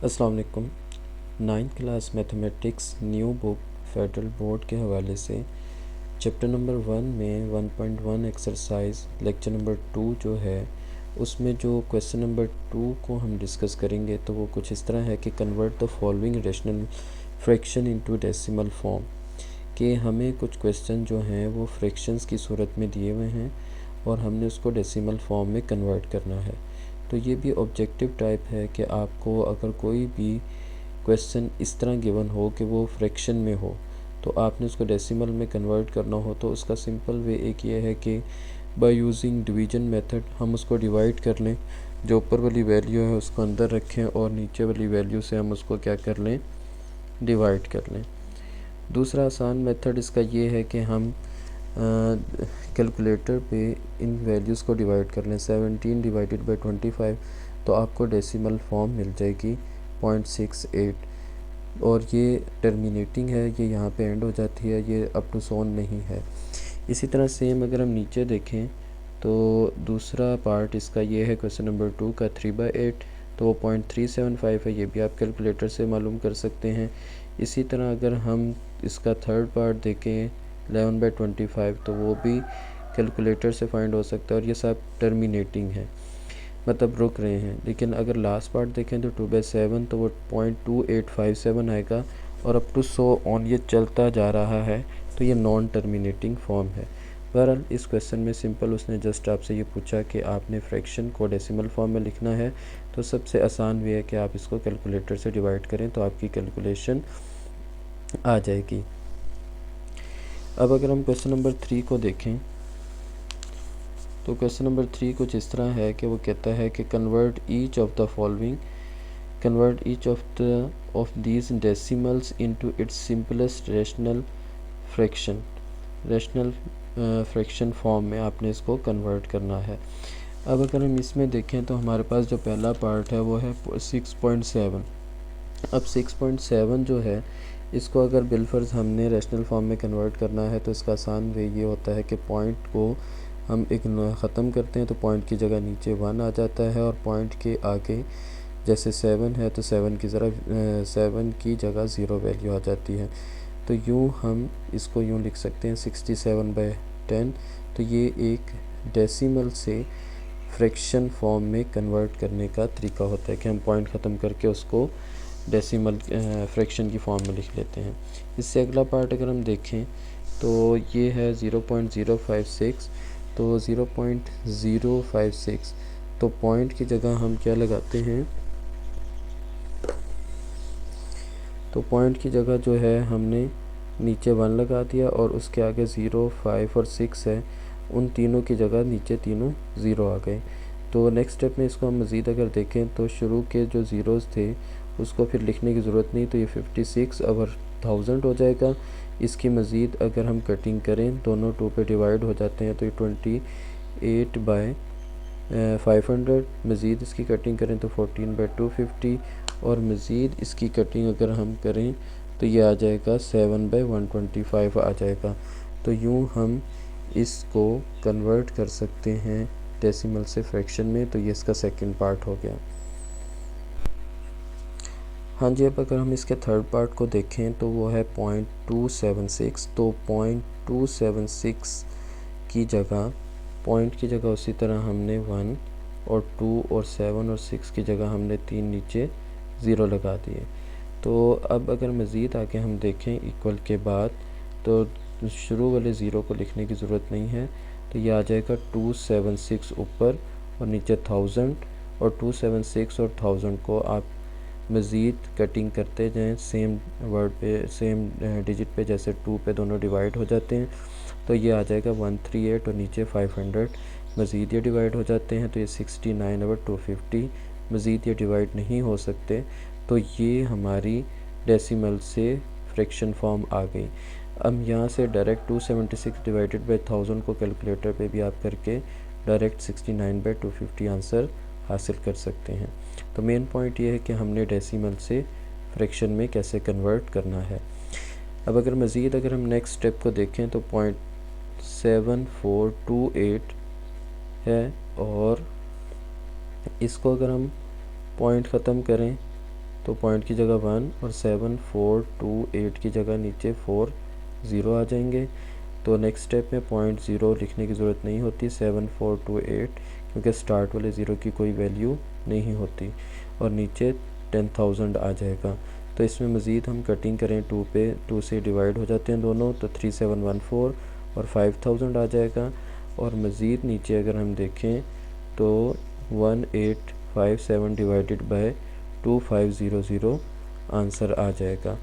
अस्सलाम वालेकुम। 9th class mathematics new book federal board के हवाले से चैप्टर नंबर 1 में 1.1 एक्सरसाइज लेक्चर नंबर 2 जो है उसमें जो क्वेश्चन नंबर 2 को हम डिस्कस करेंगे तो वो कुछ इस तरह है कि convert the following rational fraction into decimal form. कि हमें कुछ क्वेश्चन जो हैं वो फ्रैक्शंस की सूरत में दिए हुए हैं और हमने उसको डेसिमल फॉर्म में कन्वर्ट करना है। तो ये भी ऑब्जेक्टिव टाइप है कि आपको अगर कोई भी क्वेश्चन इस तरह गिवन हो कि वो फ्रैक्शन में हो तो आपने उसको डेसिमल में कन्वर्ट करना हो तो उसका सिंपल वे एक ये है कि बाय यूजिंग डिवीजन मेथड हम उसको डिवाइड कर लें, जो ऊपर वाली वैल्यू है उसको अंदर रखें और नीचे वाली वैल्यू से हम उसको क्या कर लें, डिवाइड कर लें। दूसरा आसान मेथड इसका ये है कि हम कैलकुलेटर पे इन वैल्यूज़ को डिवाइड कर लें। 17 डिवाइडेड बाई 25 तो आपको डेसिमल फॉर्म मिल जाएगी 0.68 और ये टर्मिनेटिंग है, ये यहाँ पे एंड हो जाती है, ये अप टू सोन नहीं है। इसी तरह सेम अगर हम नीचे देखें तो दूसरा पार्ट इसका ये है क्वेश्चन नंबर 2 का 3/8 तो वो 0.375 है, ये भी आप कैलकुलेटर से मालूम कर सकते हैं। इसी तरह अगर हम इसका थर्ड पार्ट देखें 11/25 तो वो भी कैलकुलेटर से फाइंड हो सकता है और ये सब टर्मिनेटिंग है, मतलब रुक रहे हैं। लेकिन अगर लास्ट पार्ट देखें तो 2/7 तो वो 0.2857 आएगा और अप टू 100 ऑन ये चलता जा रहा है, तो ये नॉन टर्मिनेटिंग फॉर्म है। बहरहाल इस क्वेश्चन में सिंपल उसने जस्ट आपसे ये पूछा कि आपने फ्रैक्शन को डेसिमल फॉर्म में लिखना है, तो सबसे आसान वे है कि आप इसको कैलकुलेटर से डिवाइड करें तो आपकी कैलकुलेशन आ जाएगी। अब अगर हम क्वेश्चन नंबर 3 को देखें तो क्वेश्चन नंबर 3 कुछ इस तरह है कि वो कहता है कि convert each of these decimals into its simplest rational fraction form में आपने इसको कन्वर्ट करना है। अब अगर हम इसमें देखें तो हमारे पास जो पहला पार्ट है वो है 6.7। अब 6.7 जो है इसको अगर बिलफर्ज हमने रैशनल फॉर्म में कन्वर्ट करना है तो इसका आसान वे ये होता है कि पॉइंट को हम एक ख़त्म करते हैं तो पॉइंट की जगह नीचे 1 आ जाता है और पॉइंट के आगे जैसे 7 है तो 7 की जगह 0 वैल्यू आ जाती है। तो यूँ हम इसको यूँ लिख सकते हैं 67/10। तो ये एक डेसिमल से फ्रैक्शन फॉर्म में कन्वर्ट करने का तरीका होता है कि हम पॉइंट ख़त्म करके उसको डेसिमल फ्रैक्शन की फॉर्म में लिख लेते हैं। इससे अगला पार्ट अगर हम देखें तो ये है 0.056 तो 0.056 तो पॉइंट की जगह हम क्या लगाते हैं, तो पॉइंट की जगह जो है हमने नीचे 1 लगा दिया और उसके आगे 0, 5 और 6 है, उन तीनों की जगह नीचे तीनों 0 आ गए। तो नेक्स्ट स्टेप में इसको हम मज़ीद अगर देखें तो शुरू के जो ज़ीरोज़ थे उसको फिर लिखने की ज़रूरत नहीं, तो ये 56 ओवर 1000 हो जाएगा। इसकी मज़ीद अगर हम कटिंग करें दोनों 2 पे डिवाइड हो जाते हैं तो ये 28/500। मज़ीद इसकी कटिंग करें तो 14/250 और मज़ीद इसकी कटिंग अगर हम करें तो ये आ जाएगा 7/125 आ जाएगा। तो यूँ हम इसको कन्वर्ट कर सकते हैं डेसिमल से फ्रैक्शन में, तो ये इसका सेकंड पार्ट हो गया। हाँ जी, अब अगर हम इसके थर्ड पार्ट को देखें तो वो है 0.276। तो 0.276 की जगह पॉइंट की जगह उसी तरह हमने 1 और 2 और 7 और 6 की जगह हमने 3 नीचे 0 लगा दिए। तो अब अगर मज़ीद आगे हम देखें इक्वल के बाद तो शुरू वाले ज़ीरो को लिखने की ज़रूरत नहीं है, तो ये आ जाएगा 276 ऊपर और नीचे 1000 और 276 और 1000 को आप मज़ीद कटिंग करते जाएँ सेम वर्ड पे सेम डिजिट पे, जैसे 2 पे दोनों डिवाइड हो जाते हैं तो ये आ जाएगा 138 और नीचे 500 मज़ीद ये डिवाइड हो जाते हैं तो ये 69/250 मज़ीद ये डिवाइड नहीं हो सकते, तो ये हमारी डेसिमल से फ्रैक्शन फॉर्म आ गई। अब यहाँ से डायरेक्ट 276 डिवाइडेड बाई 1000 को कैलकुलेटर पे भी आप करके डायरेक्ट 69/250 आंसर हासिल कर सकते हैं। तो मेन पॉइंट ये है कि हमने डेसिमल से फ्रैक्शन में कैसे कन्वर्ट करना है। अब अगर मज़ीद अगर हम नेक्स्ट स्टेप को देखें तो 0.7428 है और इसको अगर हम पॉइंट ख़त्म करें तो पॉइंट की जगह 1 और 7 4 2 8 की जगह नीचे 4 0 आ जाएंगे। तो नेक्स्ट स्टेप में 0.0 लिखने की ज़रूरत नहीं होती, 7 4 2 8, क्योंकि स्टार्ट वाले ज़ीरो की कोई वैल्यू नहीं होती, और नीचे 10,000 आ जाएगा। तो इसमें मज़ीद हम कटिंग करें 2 पे, 2 से डिवाइड हो जाते हैं दोनों, तो 3714 और 5000 आ जाएगा। और मज़ीद नीचे अगर हम देखें तो 1857 डिवाइडेड बाय 2500 आंसर आ जाएगा।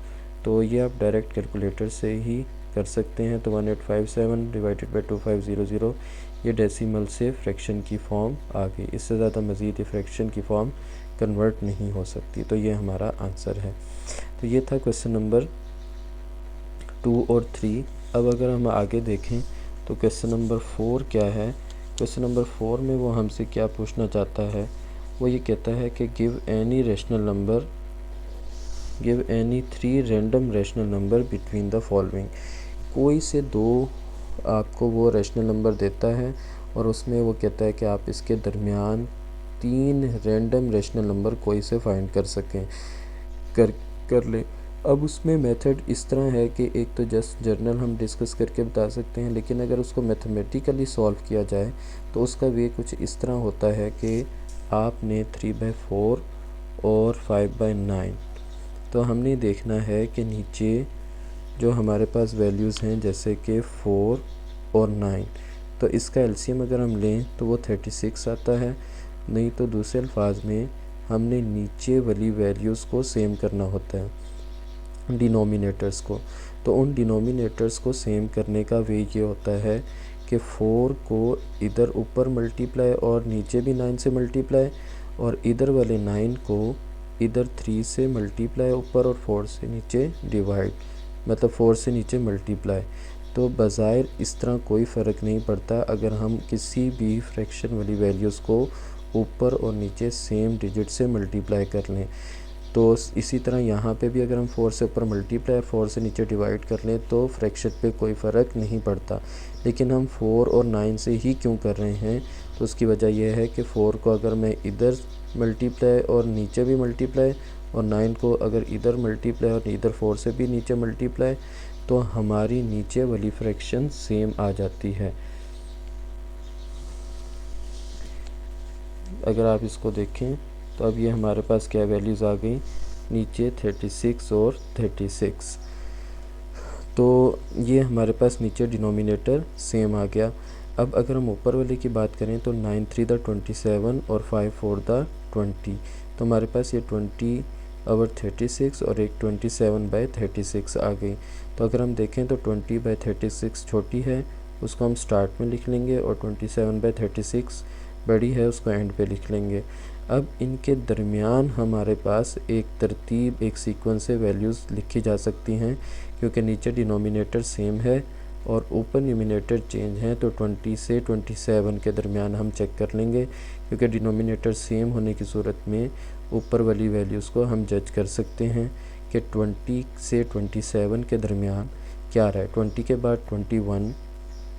तो ये आप डायरेक्ट कैलकुलेटर से ही कर सकते हैं। तो 1857 डिवाइडेड बाय 2500 ये डेसिमल से फ्रैक्शन की फॉर्म आ गई। इससे ज़्यादा मज़ीद ये फ्रैक्शन की फॉर्म कन्वर्ट नहीं हो सकती। तो ये हमारा आंसर है। तो ये था क्वेश्चन नंबर 2 और 3। अब अगर हम आगे देखें तो क्वेश्चन नंबर 4 क्या है। क्वेश्चन नंबर 4 में वो हमसे क्या पूछना चाहता है, वो ये कहता है कि give any rational number, give any 3 random rational number between the following. कोई से दो आपको वो रैशनल नंबर देता है और उसमें वो कहता है कि आप इसके दरमियान 3 रैंडम रैशनल नंबर कोई से फाइंड कर सकें, कर लें। अब उसमें मेथड इस तरह है कि एक तो जस्ट जर्नल हम डिस्कस करके बता सकते हैं, लेकिन अगर उसको मैथमेटिकली सॉल्व किया जाए तो उसका वे कुछ इस तरह होता है कि आपने 3/4 और 5/9, तो हमने देखना है कि नीचे जो हमारे पास वैल्यूज़ हैं जैसे कि 4 और 9, तो इसका एलसीएम अगर हम लें तो वो 36 आता है। नहीं तो दूसरे अल्फाज में हमने नीचे वाली वैल्यूज़ को सेम करना होता है, डिनोमिनेटर्स को। तो उन डिनोमिनेटर्स को सेम करने का वे ये होता है कि 4 को इधर ऊपर मल्टीप्लाई और नीचे भी 9 से मल्टीप्लाई, और इधर वाले 9 को इधर 3 से मल्टीप्लाई ऊपर और 4 से नीचे डिवाइड, मतलब 4 से नीचे मल्टीप्लाई। तो बज़ाहिर इस तरह कोई फ़र्क नहीं पड़ता अगर हम किसी भी फ्रैक्शन वाली वैल्यूज़ को ऊपर और नीचे सेम डिजिट से मल्टीप्लाई कर लें। तो इसी तरह यहाँ पे भी अगर हम 4 से ऊपर मल्टीप्लाई और 4 से नीचे डिवाइड कर लें तो फ्रैक्शन पे कोई फ़र्क नहीं पड़ता। लेकिन हम 4 और 9 से ही क्यों कर रहे हैं, तो उसकी वजह यह है कि 4 को अगर मैं इधर मल्टीप्लाई और नीचे भी मल्टीप्लाई, और 9 को अगर इधर मल्टीप्लाई और इधर 4 से भी नीचे मल्टीप्लाई, तो हमारी नीचे वाली फ्रैक्शन सेम आ जाती है। अगर आप इसको देखें तो अब ये हमारे पास क्या वैल्यूज़ आ गई, नीचे 36 और 36, तो ये हमारे पास नीचे डिनोमिनेटर सेम आ गया। अब अगर हम ऊपर वाले की बात करें तो 9 3 द 27 और 5 4 द 20, तो हमारे पास ये 20 और 36 और एक 27/36 आ गई। तो अगर हम देखें तो 20/36 छोटी है, उसको हम स्टार्ट में लिख लेंगे, और 27/36 बड़ी है, उसको एंड पे लिख लेंगे। अब इनके दरमियान हमारे पास एक तरतीब, एक सीक्वेंस से वैल्यूज़ लिखी जा सकती हैं, क्योंकि नीचे डिनोमिनेटर सेम है और ऊपर न्यूमिनेटर चेंज है। तो 20 से 27 के दरमियान हम चेक कर लेंगे, क्योंकि डिनोमिनेटर सेम होने की सूरत में ऊपर वाली वैल्यूज़ को हम जज कर सकते हैं कि 20 से 27 के दरमियान क्या रहा है। 20 के बाद 21,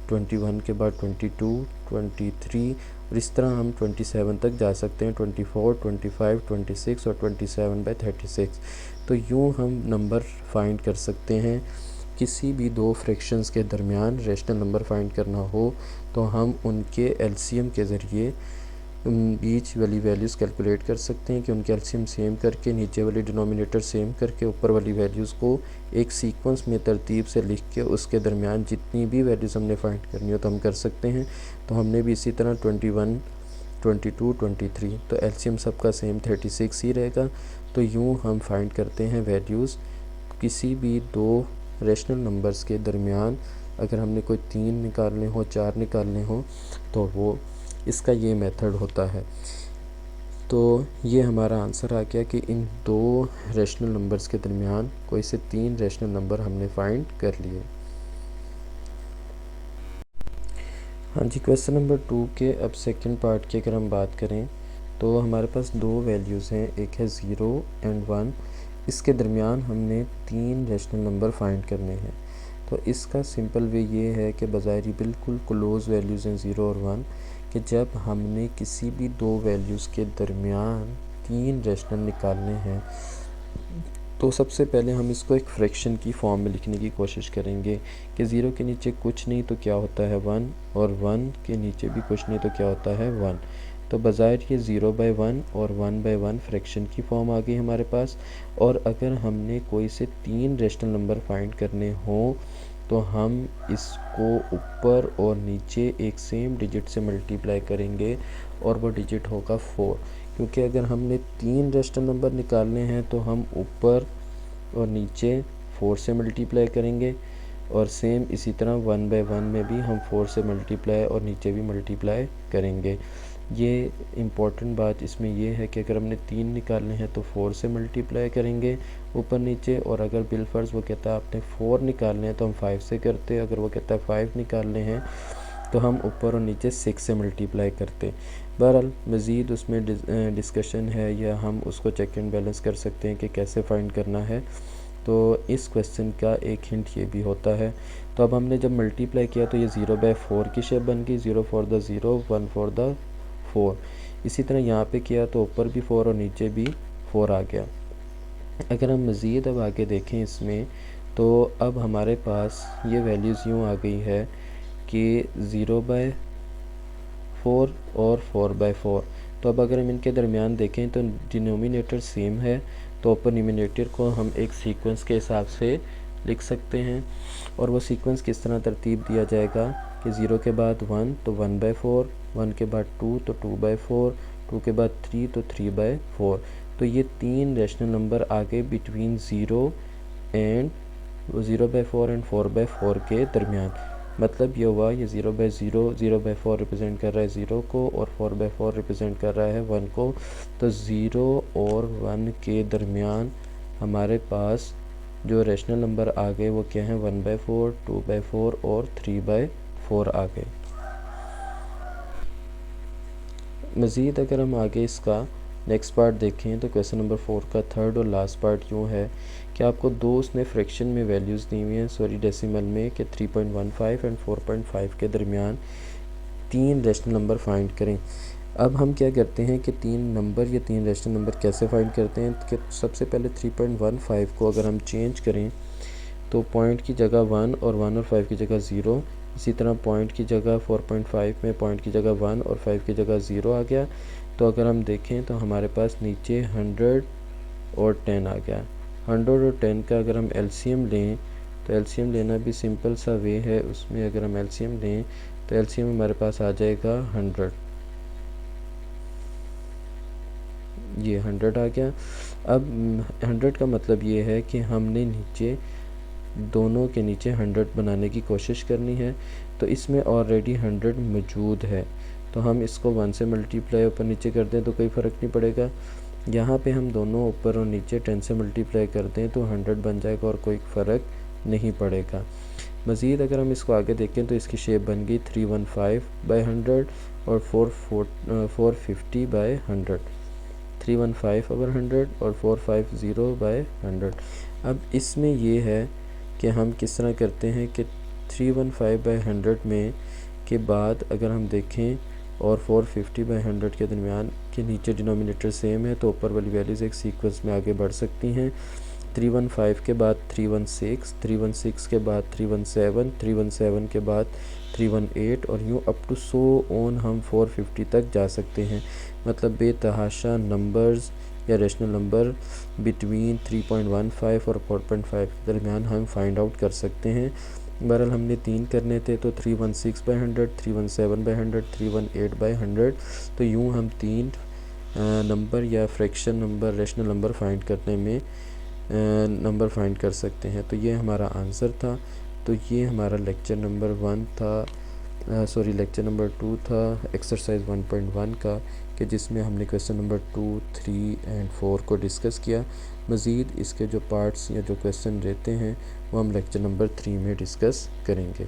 21 के बाद 22, 23, और इस तरह हम 27 तक जा सकते हैं, 24, 25, 26 और 27/36। तो यूँ हम नंबर फाइंड कर सकते हैं। किसी भी दो फ्रैक्शंस के दरमियान रैशनल नंबर फाइंड करना हो तो हम उनके एलसीएम के ज़रिए बीच वाली वैल्यूज़ कैलकुलेट कर सकते हैं कि उनके एलसीएम सेम करके, नीचे वाली डिनोमिनेटर सेम करके, ऊपर वाली वैल्यूज़ को एक सीक्वेंस में तरतीब से लिख के उसके दरमियान जितनी भी वैल्यूज़ हमने फाइंड करनी हो तो हम कर सकते हैं। तो हमने भी इसी तरह 21, 22, 23, तो एलसीएम सबका सेम 36 ही रहेगा। तो यूँ हम फाइंड करते हैं वैल्यूज़ किसी भी दो रैशनल नंबर्स के दरमियान। अगर हमने कोई 3 निकालने हो, 4 निकालने हो, तो वो इसका ये मेथड होता है। तो ये हमारा आंसर आ गया कि इन दो रैशनल नंबर्स के दरमियान कोई से 3 रैशनल नंबर हमने फाइंड कर लिए। हाँ जी, क्वेश्चन नंबर 2 के अब सेकंड पार्ट की अगर हम बात करें तो हमारे पास दो वैल्यूज़ हैं, एक है 0 एंड 1। इसके दरमियान हमने 3 रैशनल नंबर फाइंड करने हैं। तो इसका सिंपल वे ये है कि बज़ाहिर बिल्कुल क्लोज़ वैल्यूज़ हैं 0 और 1, कि जब हमने किसी भी दो वैल्यूज़ के दरमियान 3 रैशनल निकालने हैं तो सबसे पहले हम इसको एक फ्रैक्शन की फॉर्म में लिखने की कोशिश करेंगे कि 0 के नीचे कुछ नहीं तो क्या होता है 1, और 1 के नीचे भी कुछ नहीं तो क्या होता है 1। तो बज़ाहिर ये 0/1 और 1/1 फ्रैक्शन की फॉर्म आ गई हमारे पास। और अगर हमने कोई से 3 रेशनल नंबर फाइंड करने हों तो हम इसको ऊपर और नीचे एक सेम डिजिट से मल्टीप्लाई करेंगे और वो डिजिट होगा 4, क्योंकि अगर हमने 3 रेशनल नंबर निकालने हैं तो हम ऊपर और नीचे 4 से मल्टीप्लाई करेंगे, और सेम इसी तरह 1/1 में भी हम 4 से मल्टीप्लाई और नीचे भी मल्टीप्लाई करेंगे। ये इम्पोर्टेंट बात इसमें ये है कि अगर हमने 3 निकालने हैं तो 4 से मल्टीप्लाई करेंगे ऊपर नीचे, और अगर बिलफर्ज वो कहता है आपने 4 निकालने हैं तो हम 5 से करते, अगर वो कहता है 5 निकालने हैं तो हम ऊपर और नीचे 6 से मल्टीप्लाई करते। बहरहाल मज़ीद उसमें डिस्कशन है या हम उसको चेक एंड बैलेंस कर सकते हैं कि कैसे फाइंड करना है। तो इस क्वेश्चन का एक हिंट ये भी होता है। तो अब हमने जब मल्टीप्लाई किया तो ये 0/4 की शेप बन गई, 0 फॉर द 0, 1 फॉर द 4। इसी तरह यहाँ पे किया तो ऊपर भी 4 और नीचे भी 4 आ गया। अगर हम मज़ीद अब आगे देखें इसमें तो अब हमारे पास ये वैल्यूज़ यूँ आ गई है कि 0/4 और 4/4। तो अब अगर हम इनके दरमियान देखें तो डिनोमिनेटर सेम है, तो ऊपर न्यूमरेटर को हम एक सीक्वेंस के हिसाब से लिख सकते हैं। और वो सीक्वेंस किस तरह तरतीब दिया जाएगा कि 0 के बाद 1 तो 1/4, 1 के बाद 2 तो 2/4, 2 के बाद 3 तो 3/4। तो ये 3 रेशनल नंबर आ गए बिटवीन 0/4 एंड 4/4 के दरमियान। मतलब ये हुआ ये 0/0, 0/4 रिप्रेजेंट कर रहा है 0 को और 4/4 रिप्रेजेंट कर रहा है 1 को। तो 0 और 1 के दरमियान हमारे पास जो रेशनल नंबर आ गए वो क्या हैं 1/4, 2/4 और 3/4 आ गए। मज़ीद अगर हम आगे इसका नेक्स्ट पार्ट देखें तो क्वेश्चन नंबर 4 का थर्ड और लास्ट पार्ट यूँ है कि आपको दो उसने फ्रैक्शन में वैल्यूज़ दी हुई हैं, सॉरी डेसिमल में, कि 3.15 एंड 4.5 के दरमियान 3 रेशनल नंबर फाइंड करें। अब हम क्या करते हैं कि 3 नंबर या 3 रेशनल नंबर कैसे फाइंड करते हैं कि सबसे पहले 3.15 को अगर हम चेंज करें तो पॉइंट की जगह 1 और 5 की जगह 0, इसी तरह पॉइंट की जगह 4.5 में पॉइंट की जगह 1 और 5 की जगह 0 आ गया। तो अगर हम देखें तो हमारे पास नीचे 100 और 10 आ गया। 100 और 10 का अगर हम एलसीएम लें तो एलसीएम लेना भी सिंपल सा वे है। उसमें अगर हम एलसीएम लें तो एलसीएम हमारे पास आ जाएगा 100, ये 100 आ गया। अब 100 का मतलब ये है कि हमने नीचे दोनों के नीचे 100 बनाने की कोशिश करनी है। तो इसमें ऑलरेडी 100 मौजूद है, तो हम इसको 1 से मल्टीप्लाई ऊपर नीचे कर दें तो कोई फ़र्क नहीं पड़ेगा। यहाँ पे हम दोनों ऊपर और नीचे 10 से मल्टीप्लाई कर दें तो 100 बन जाएगा और कोई फ़र्क नहीं पड़ेगा। मज़ीद अगर हम इसको आगे देखें तो इसकी शेप बन गई 315/100 और 450/100, 315/100 और 450/100। अब इसमें ये है कि हम किस तरह करते हैं कि 315/100 में के बाद अगर हम देखें और 450/100 के दरमियान के नीचे डिनोमिनेटर सेम है तो ऊपर वाली वैल्यूज़ एक सीक्वेंस में आगे बढ़ सकती हैं। 315 के बाद 316, 316 के बाद 317, 317 के बाद 318 और यूँ अप टू 100 ऑन हम 450 तक जा सकते हैं। मतलब बेतहाशा नंबर्स या रेशनल नंबर बिटवीन 3.15 और 4.5 के दरमियान हम फाइंड आउट कर सकते हैं। बहरहाल हमने 3 करने थे तो 316/100, 317/100, 318/100। तो यूँ हम 3 नंबर या fraction number rational number find करने में नंबर फाइंड कर सकते हैं। तो ये हमारा आंसर था। तो ये हमारा लेक्चर नंबर 1 था, लेक्चर नंबर 2 था एक्सरसाइज 1.1 का, कि जिसमें हमने क्वेश्चन नंबर 2, 3 एंड 4 को डिस्कस किया। मज़ीद इसके जो पार्ट्स या जो क्वेश्चन रहते हैं वो हम लेक्चर नंबर 3 में डिस्कस करेंगे।